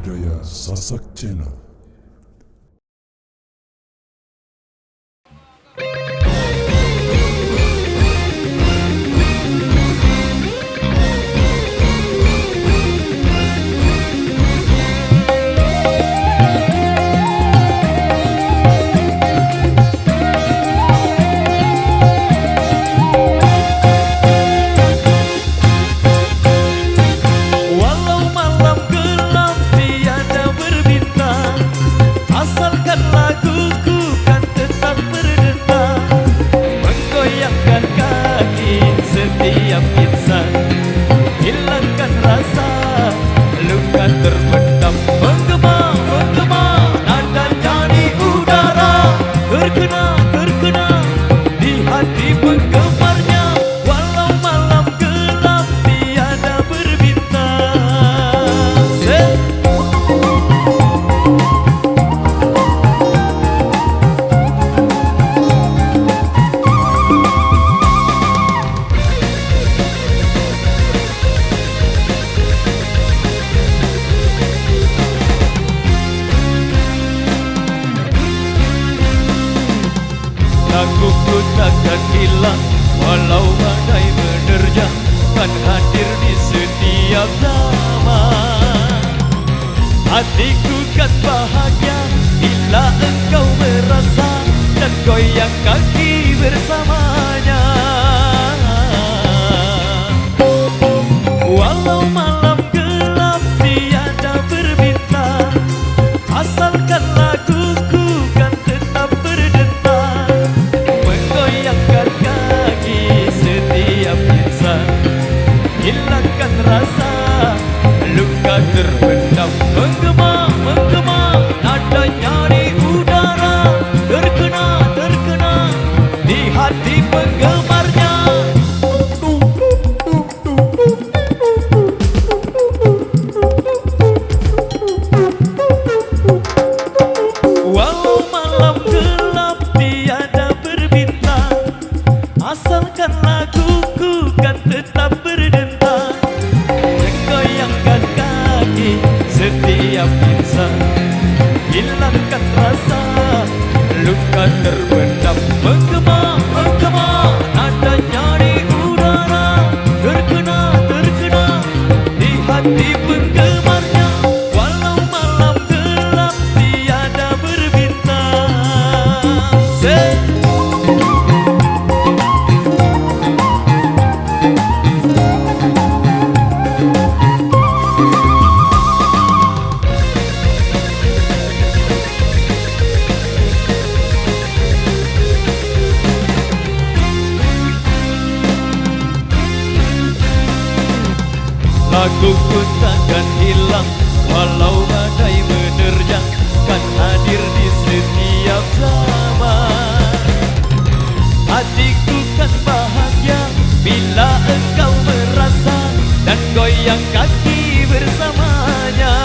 budaya Sasak Channel. Setiap insan hilangkan rasa luka terpendam, menggema nadanya di udara, terkena di hati penggemarnya. Walau malam gelap tiada berbintang. Laguku takkan hilang walau badai menerjang, kan hadir di setiap zaman. Hatiku kan bahagia bila engkau merasa dan goyang kaki bersamanya. Walau malam gelap tiada berbintang, asalkan laguku kan tetap berdentang, menggoyangkan kaki setiap insan, hilangkan rasa luka terpendam, menggema nadanya di udara, terkena di hati penggemarnya. Walau malam gelap tiada berbintang, asalkan laguku kan tetap berdentang, menggoyangkan kaki setiap insan, hilangkan rasa luka terpendam, menggema nadanya di udara, terkena di hati penggemarnya. Walau malam gelap tiada berbintang. Laguku takkan hilang walau badai menerjang, kan hadir di setiap zaman. Hatiku kan bahagia bila engkau merasa dan goyang kaki bersamanya.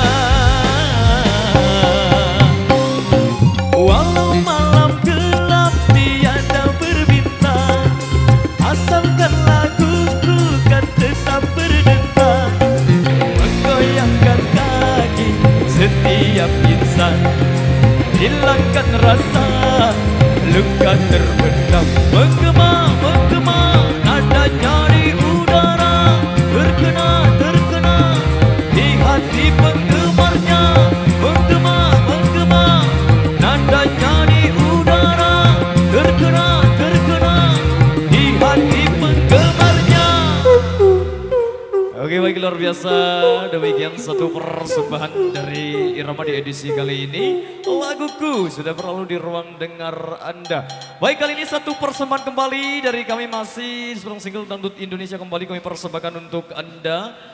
Walau malam gelap tiada berbintang, asalkan laguku kan tetap berdentang, menggoyangkan kaki setiap insan, hilangkan rasa luka terpendam, menggema nadanya di udara, terkena di hati penggemarnya. Menggema nadanya di udara, terkena di hati penggemarnya. Oke, baik, luar biasa. Demikian satu persembahan dari Irama di edisi kali ini. Laguku sudah berlalu di ruang dengar Anda. Baik, kali ini satu persembahan kembali dari kami, masih seorang single dangdut Indonesia kembali kami persembahkan untuk Anda.